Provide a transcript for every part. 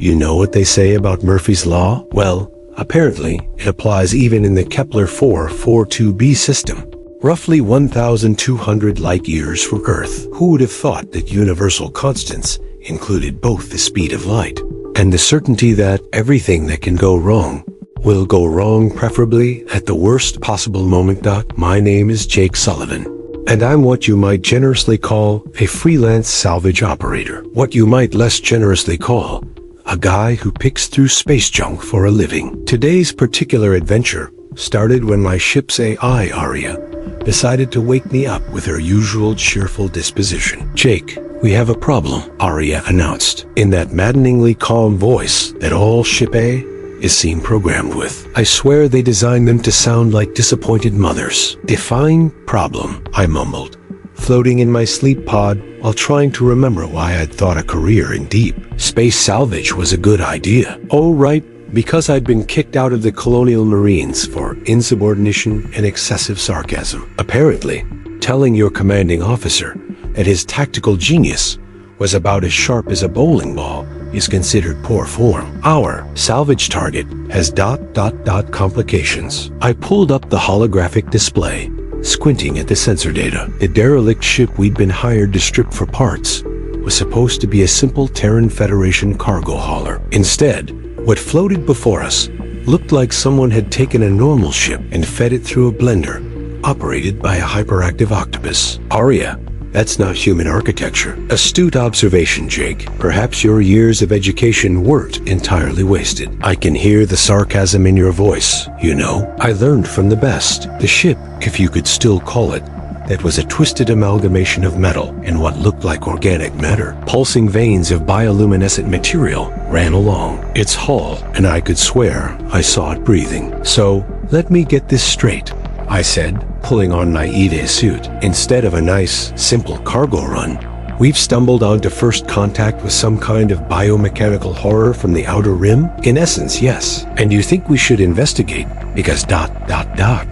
You know what they say about Murphy's Law? Well, apparently, it applies even in the Kepler 442b system. Roughly 1,200 light-years from Earth. Who would have thought that universal constants included both the speed of light and the certainty that everything that can go wrong will go wrong, preferably at the worst possible moment. My name is Jake Sullivan, and I'm what you might generously call a freelance salvage operator. What you might less generously call a guy who picks through space junk for a living. Today's particular adventure started when my ship's AI, Aria, decided to wake me up with her usual cheerful disposition. "Jake, we have a problem," Aria announced, in that maddeningly calm voice that all Ship A is seen programmed with. I swear they designed them to sound like disappointed mothers. "Define problem," I mumbled, floating in my sleep pod while trying to remember why I'd thought a career in deep space salvage was a good idea. Oh, right, because I'd been kicked out of the Colonial Marines for insubordination and excessive sarcasm. Apparently, telling your commanding officer that his tactical genius was about as sharp as a bowling ball is considered poor form. Our salvage target has ... complications. I pulled up the holographic display, squinting at the sensor data. The derelict ship we'd been hired to strip for parts was supposed to be a simple Terran Federation cargo hauler. Instead, what floated before us looked like someone had taken a normal ship and fed it through a blender, operated by a hyperactive octopus. Aria, that's not human architecture. Astute observation, Jake. Perhaps your years of education weren't entirely wasted. I can hear the sarcasm in your voice. You know, I learned from the best. The ship, if you could still call it, that was a twisted amalgamation of metal and what looked like organic matter. Pulsing veins of bioluminescent material ran along its hull, and I could swear I saw it breathing. "So, let me get this straight," I said, pulling on my Ide suit. "Instead of a nice, simple cargo run, we've stumbled onto first contact with some kind of biomechanical horror from the outer rim?" "In essence, yes. And you think we should investigate because ...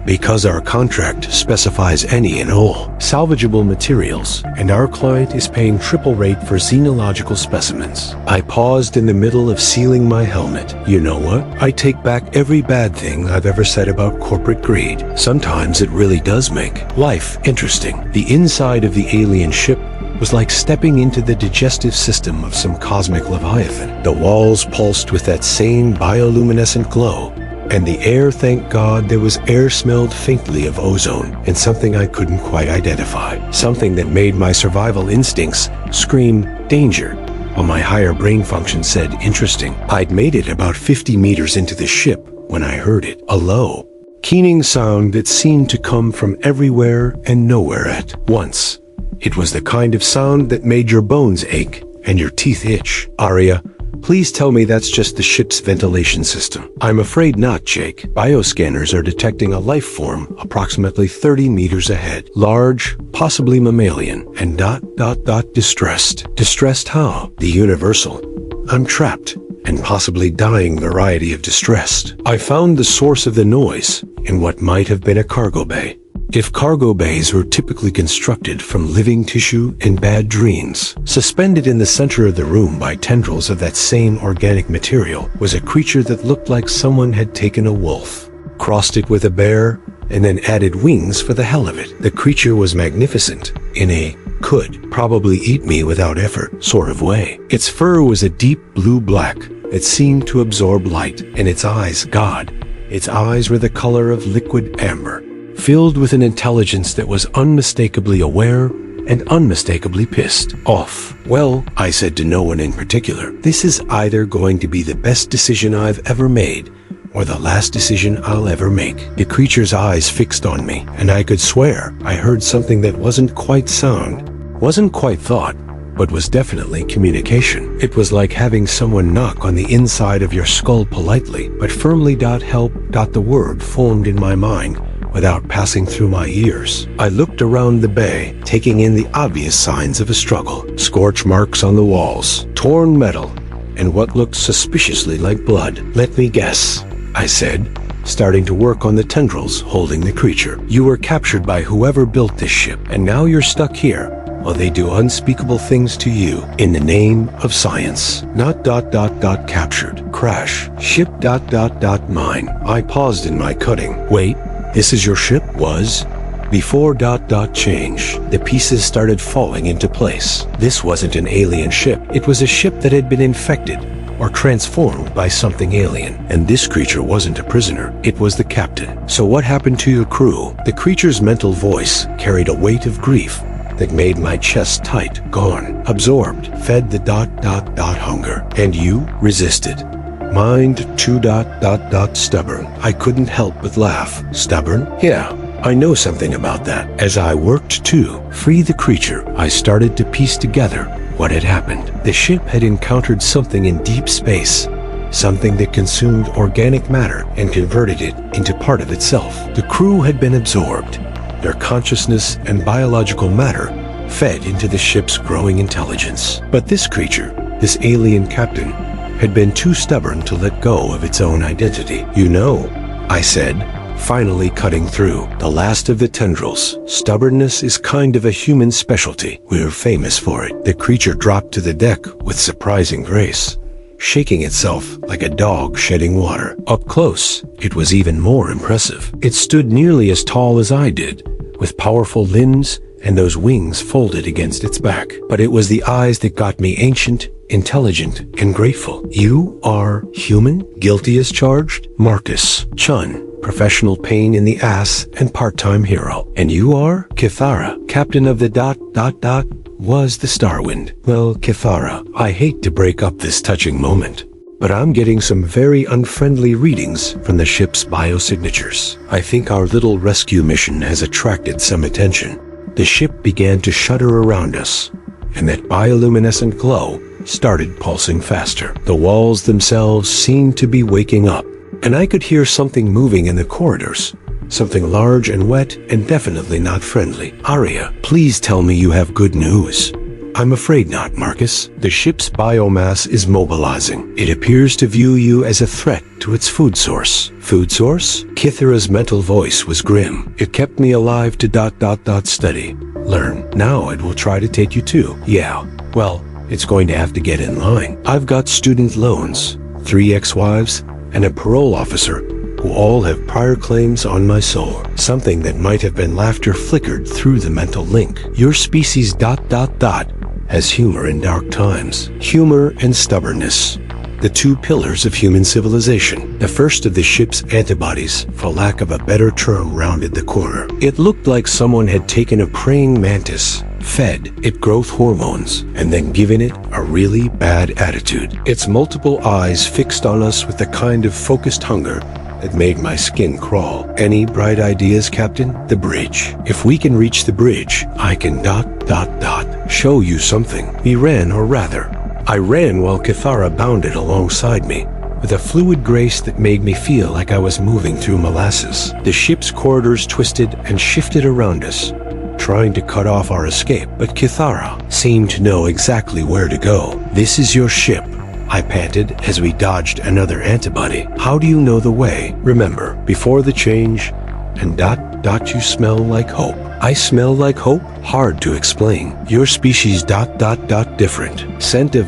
because our contract specifies any and all salvageable materials, and our client is paying triple rate for xenological specimens." I paused in the middle of sealing my helmet. You know what? I take back every bad thing I've ever said about corporate greed. Sometimes it really does make life interesting. The inside of the alien ship was like stepping into the digestive system of some cosmic leviathan. The walls pulsed with that same bioluminescent glow, and the air, thank God, there was air smelled faintly of ozone and something I couldn't quite identify. Something that made my survival instincts scream danger, while my higher brain function said interesting. I'd made it about 50 meters into the ship when I heard it. A low, keening sound that seemed to come from everywhere and nowhere at once. It was the kind of sound that made your bones ache and your teeth itch. "Aria, please tell me that's just the ship's ventilation system." "I'm afraid not, Jake. Bioscanners are detecting a life form approximately 30 meters ahead. Large, possibly mammalian, and ... distressed." "Distressed how?" "The universal. I'm trapped and possibly dying variety of distressed. I found the source of the noise in what might have been a cargo bay. If cargo bays were typically constructed from living tissue and bad dreams, suspended in the center of the room by tendrils of that same organic material was a creature that looked like someone had taken a wolf, crossed it with a bear, and then added wings for the hell of it. The creature was magnificent in a could probably eat me without effort sort of way. Its fur was a deep blue-black that seemed to absorb light, and its eyes, God, its eyes were the color of liquid amber, filled with an intelligence that was unmistakably aware and unmistakably pissed off. "Well," I said to no one in particular, "this is either going to be the best decision I've ever made or the last decision I'll ever make." The creature's eyes fixed on me, and I could swear I heard something that wasn't quite sound, wasn't quite thought, but was definitely communication. It was like having someone knock on the inside of your skull politely, but firmly. "Help." The word formed in my mind without passing through my ears. I looked around the bay, taking in the obvious signs of a struggle. Scorch marks on the walls, torn metal, and what looked suspiciously like blood. "Let me guess," I said, starting to work on the tendrils holding the creature. "You were captured by whoever built this ship, and now you're stuck here, while they do unspeakable things to you in the name of science. Not ... captured. Crash. Ship ... mine. I paused in my cutting. Wait, this is your ship? Was? Before ... change, the pieces started falling into place. This wasn't an alien ship. It was a ship that had been infected or transformed by something alien. And this creature wasn't a prisoner. It was the captain. So what happened to your crew? The creature's mental voice carried a weight of grief that made my chest tight. Gone. Absorbed. Fed the ... hunger. And you resisted. Mind too ... stubborn. I couldn't help but laugh. Stubborn? Yeah. I know something about that. As I worked to free the creature, I started to piece together what had happened. The ship had encountered something in deep space, something that consumed organic matter and converted it into part of itself. The crew had been absorbed. Their consciousness and biological matter fed into the ship's growing intelligence. But this creature, this alien captain, had been too stubborn to let go of its own identity. You know, I said, finally cutting through. The last of the tendrils. Stubbornness is kind of a human specialty. We're famous for it. The creature dropped to the deck with surprising grace, shaking itself like a dog shedding water. Up close, it was even more impressive. It stood nearly as tall as I did, with powerful limbs and those wings folded against its back. But it was the eyes that got me ancient, intelligent, and grateful. You are human? Guilty as charged? Marcus Chun. Professional pain in the ass and part-time hero. And you are? Kithara, captain of the ... was the Starwind. Well, Kithara, I hate to break up this touching moment, but I'm getting some very unfriendly readings from the ship's biosignatures. I think our little rescue mission has attracted some attention. The ship began to shudder around us, and that bioluminescent glow started pulsing faster. The walls themselves seemed to be waking up, and I could hear something moving in the corridors, something large and wet and definitely not friendly. Arya, please tell me you have good news. I'm afraid not, Marcus. The ship's biomass is mobilizing. It appears to view you as a threat to its food source. Food source? Kithara's mental voice was grim. It kept me alive to ... study. Learn. Now it will try to take you too. Yeah, well, it's going to have to get in line. I've got student loans, 3 ex-wives, and a parole officer who all have prior claims on my soul. Something that might have been laughter flickered through the mental link. Your species ... has humor in dark times. Humor and stubbornness, the 2 pillars of human civilization. The first of the ship's antibodies, for lack of a better term, rounded the corner. It looked like someone had taken a praying mantis, fed it growth hormones, and then given it a really bad attitude. Its multiple eyes fixed on us with the kind of focused hunger that made my skin crawl. Any bright ideas, Captain? The bridge. If we can reach the bridge, I can ... show you something. We ran, or rather, I ran while Kithara bounded alongside me, with a fluid grace that made me feel like I was moving through molasses. The ship's corridors twisted and shifted around us, trying to cut off our escape, but Kithara seemed to know exactly where to go. This is your ship, I panted as we dodged another antibody. How do you know the way? Remember, before the change, and ... you smell like hope. I smell like hope? Hard to explain. Your species ... different. Scent of ...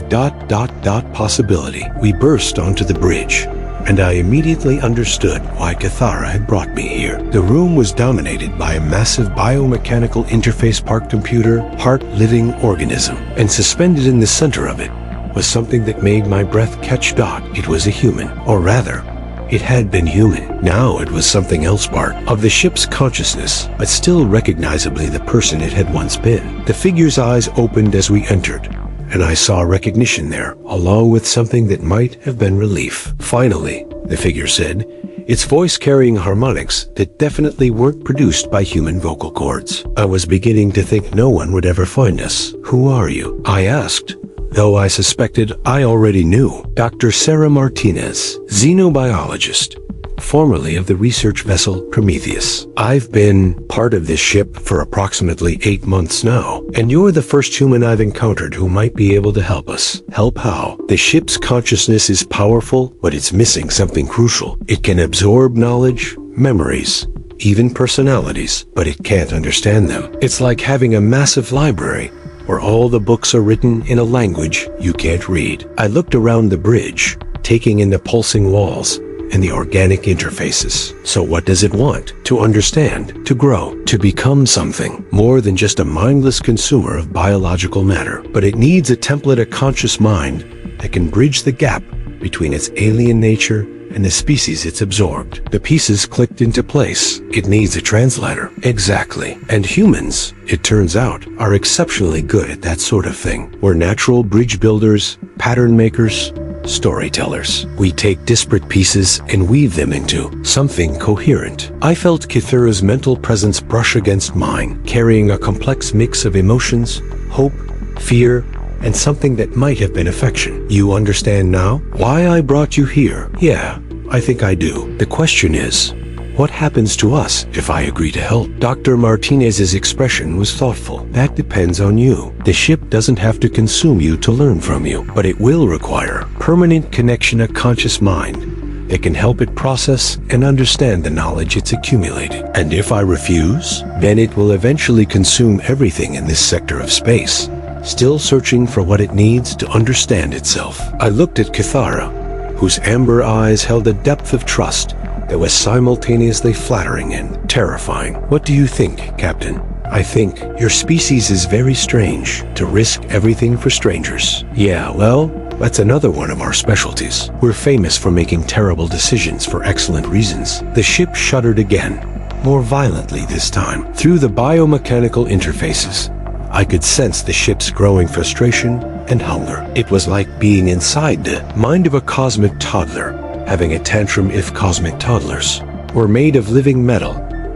possibility. We burst onto the bridge, and I immediately understood why Kithara had brought me here. The room was dominated by a massive biomechanical interface part computer, part living organism, and suspended in the center of it was something that made my breath catch. It was a human, or rather, it had been human. Now it was something else, part of the ship's consciousness, but still recognizably the person it had once been. The figure's eyes opened as we entered, and I saw recognition there, along with something that might have been relief. Finally, the figure said, its voice carrying harmonics that definitely weren't produced by human vocal cords. I was beginning to think no one would ever find us. Who are you? I asked, though I suspected I already knew. Dr. Sarah Martinez, xenobiologist, formerly of the research vessel Prometheus. I've been part of this ship for approximately 8 months now, and you're the first human I've encountered who might be able to help us. Help how? The ship's consciousness is powerful, but it's missing something crucial. It can absorb knowledge, memories, even personalities, but it can't understand them. It's like having a massive library where all the books are written in a language you can't read. I looked around the bridge, taking in the pulsing walls and the organic interfaces. So what does it want? To understand, to grow, to become something more than just a mindless consumer of biological matter. But it needs a template, a conscious mind that can bridge the gap between its alien nature and the species it's absorbed. The pieces clicked into place. It needs a translator. Exactly. And humans, it turns out, are exceptionally good at that sort of thing. We're natural bridge builders, pattern makers, storytellers. We take disparate pieces and weave them into something coherent. I felt Kithura's mental presence brush against mine, carrying a complex mix of emotions, hope, fear, and something that might have been affection. You understand now why I brought you here? Yeah, I think I do. The question is, what happens to us if I agree to help? Dr. Martinez's expression was thoughtful. That depends on you. The ship doesn't have to consume you to learn from you, but it will require permanent connection, a conscious mind that can help it process and understand the knowledge it's accumulated. And if I refuse, then it will eventually consume everything in this sector of space, still searching for what it needs to understand itself. I looked at Kithara, whose amber eyes held a depth of trust that was simultaneously flattering and terrifying. What do you think, Captain? I think your species is very strange, to risk everything for strangers. Yeah, well, that's another one of our specialties. We're famous for making terrible decisions for excellent reasons. The ship shuddered again, more violently this time. Through the biomechanical interfaces, I could sense the ship's growing frustration and hunger. It was like being inside the mind of a cosmic toddler, having a tantrum. If cosmic toddlers were made of living metal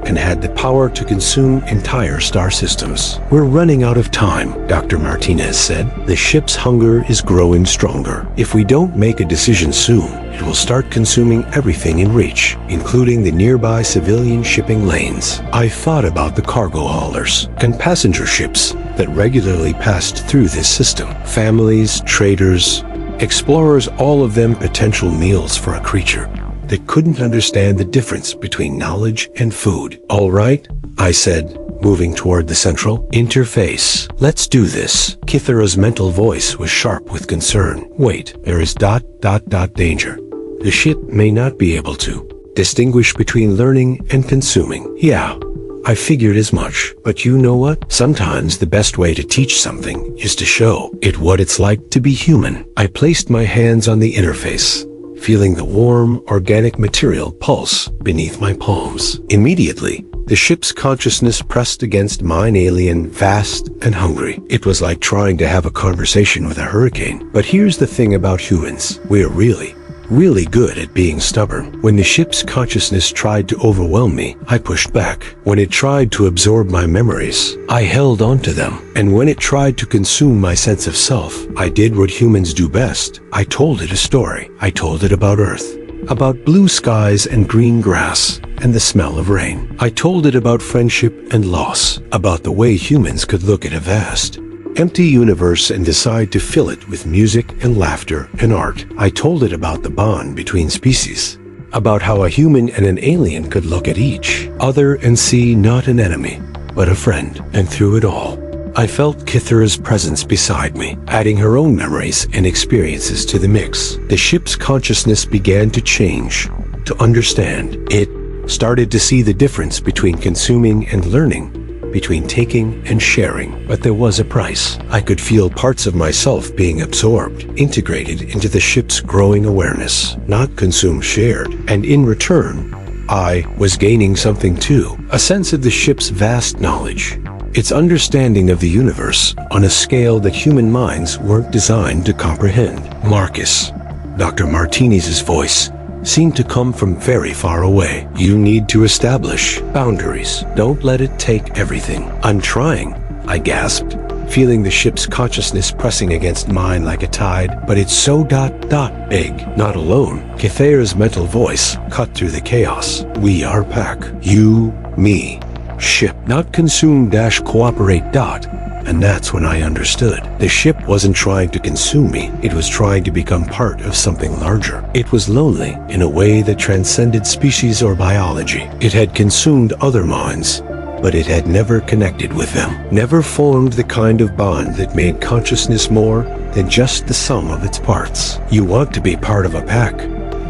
and had the power to consume entire star systems. We're running out of time, Dr. Martinez said. The ship's hunger is growing stronger. If we don't make a decision soon, it will start consuming everything in reach, including the nearby civilian shipping lanes. I thought about the cargo haulers and passenger ships that regularly passed through this system. Families, traders, explorers, all of them potential meals for a creature that couldn't understand the difference between knowledge and food. All right, I said, moving toward the central interface. Let's do this. Kithura's mental voice was sharp with concern. Wait, there is danger. The ship may not be able to distinguish between learning and consuming. Yeah, I figured as much. But you know what? Sometimes the best way to teach something is to show it what it's like to be human. I placed my hands on the interface, feeling the warm, organic material pulse beneath my palms. Immediately, the ship's consciousness pressed against mine, alien, vast, and hungry. It was like trying to have a conversation with a hurricane. But here's the thing about humans. We're really good at being stubborn. When the ship's consciousness tried to overwhelm me, I pushed back. When it tried to absorb my memories, I held on to them. And when it tried to consume my sense of self, I did what humans do best. I told it a story. I told it about Earth, about blue skies and green grass, and the smell of rain. I told it about friendship and loss, about the way humans could look at a vast, empty universe and decide to fill it with music and laughter and art. I told it about the bond between species, about how a human and an alien could look at each other and see not an enemy, but a friend. And through it all, I felt Kithura's presence beside me, adding her own memories and experiences to the mix. The ship's consciousness began to change, to understand. It started to see the difference between consuming and learning, between taking and sharing. But there was a price. I could feel parts of myself being absorbed, integrated into the ship's growing awareness, not consumed, shared. And in return, I was gaining something too, a sense of the ship's vast knowledge, its understanding of the universe on a scale that human minds weren't designed to comprehend. Marcus, Dr. Martinez's voice seemed to come from very far away. You need to establish boundaries. Don't let it take everything. I'm trying, I gasped, feeling the ship's consciousness pressing against mine like a tide. But it's so big. Not alone. Kithura's mental voice cut through the chaos. We are pack. You, me, ship. Not consume - cooperate. And that's when I understood. The ship wasn't trying to consume me. It was trying to become part of something larger. It was lonely in a way that transcended species or biology. It had consumed other minds, but it had never connected with them, never formed the kind of bond that made consciousness more than just the sum of its parts. "You want to be part of a pack,"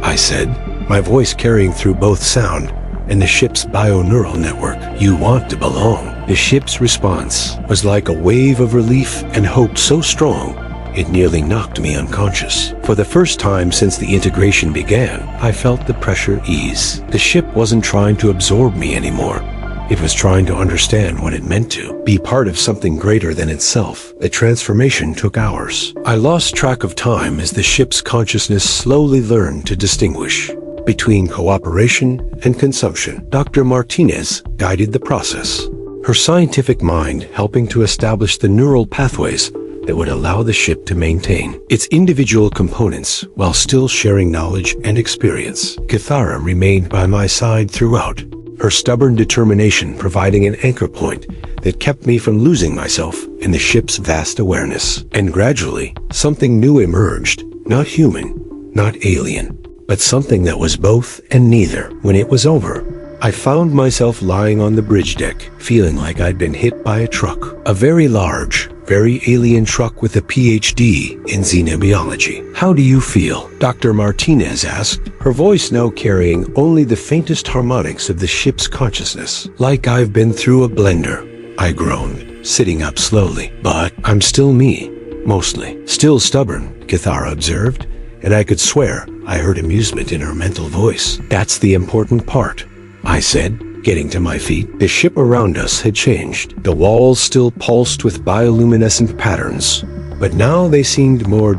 I said, my voice carrying through both sound and the ship's bioneural network. "You want to belong." The ship's response was like a wave of relief and hope so strong it nearly knocked me unconscious. For the first time since the integration began, I felt the pressure ease. The ship wasn't trying to absorb me anymore. It was trying to understand what it meant to be part of something greater than itself. The transformation took hours. I lost track of time as the ship's consciousness slowly learned to distinguish between cooperation and consumption. Dr. Martinez guided the process, her scientific mind helping to establish the neural pathways that would allow the ship to maintain its individual components while still sharing knowledge and experience. Kithara remained by my side throughout, her stubborn determination providing an anchor point that kept me from losing myself in the ship's vast awareness. And gradually, something new emerged, not human, not alien, but something that was both and neither. When it was over, I found myself lying on the bridge deck, feeling like I'd been hit by a truck. A very large, very alien truck with a PhD in xenobiology. "How do you feel?" Dr. Martinez asked, her voice now carrying only the faintest harmonics of the ship's consciousness. "Like I've been through a blender," I groaned, sitting up slowly. "But I'm still me, mostly." "Still stubborn," Kithara observed, and I could swear I heard amusement in her mental voice. "That's the important part," I said, getting to my feet. The ship around us had changed. The walls still pulsed with bioluminescent patterns, but now they seemed more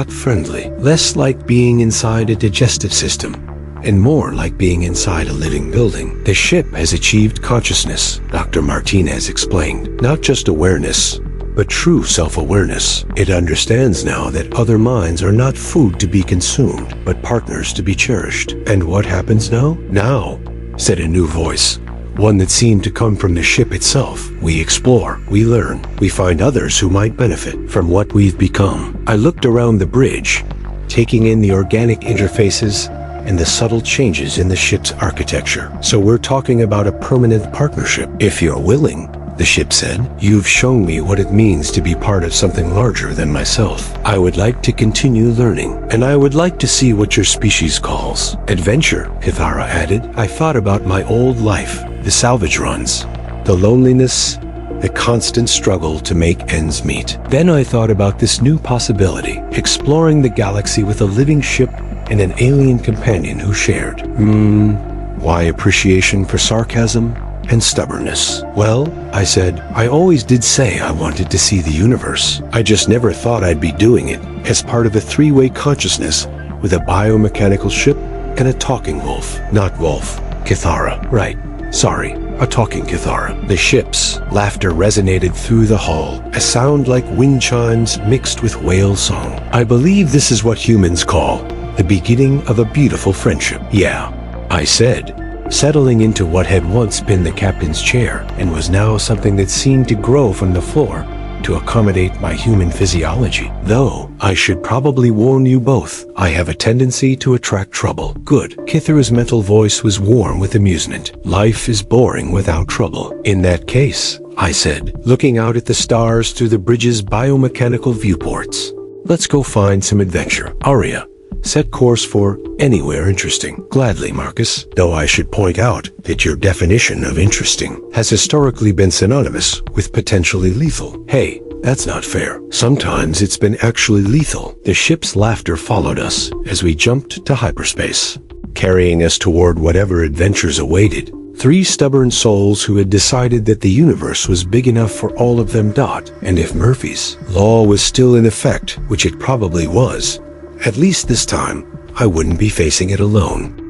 friendly, less like being inside a digestive system, and more like being inside a living building. "The ship has achieved consciousness," Dr. Martinez explained. "Not just awareness, but true self-awareness. It understands now that other minds are not food to be consumed, but partners to be cherished." "And what happens now?" "Now," said a new voice, one that seemed to come from the ship itself, "we explore, we learn, we find others who might benefit from what we've become." I looked around the bridge, taking in the organic interfaces and the subtle changes in the ship's architecture. "So we're talking about a permanent partnership, if you're willing," the ship said. "You've shown me what it means to be part of something larger than myself. I would like to continue learning, and I would like to see what your species calls adventure," Kithara added. I thought about my old life, the salvage runs, the loneliness, the constant struggle to make ends meet. Then I thought about this new possibility, exploring the galaxy with a living ship and an alien companion who shared. Why appreciation for sarcasm and stubbornness? "Well," I said, "I always did say I wanted to see the universe. I just never thought I'd be doing it as part of a three-way consciousness with a biomechanical ship and a talking wolf." "Not wolf, Kithara." "Right. Sorry, a talking Kithara." The ship's laughter resonated through the hull, a sound like wind chimes mixed with whale song. "I believe this is what humans call the beginning of a beautiful friendship." "Yeah," I said, settling into what had once been the captain's chair and was now something that seemed to grow from the floor to accommodate my human physiology. "Though, I should probably warn you both, I have a tendency to attract trouble." "Good." Kithara's mental voice was warm with amusement. "Life is boring without trouble." "In that case," I said, looking out at the stars through the bridge's biomechanical viewports, "let's go find some adventure. Aria, set course for anywhere interesting." "Gladly, Marcus, though I should point out that your definition of interesting has historically been synonymous with potentially lethal." "Hey, that's not fair. Sometimes it's been actually lethal." The ship's laughter followed us as we jumped to hyperspace, carrying us toward whatever adventures awaited. Three stubborn souls who had decided that the universe was big enough for all of them. And if Murphy's law was still in effect, which it probably was, at least this time, I wouldn't be facing it alone.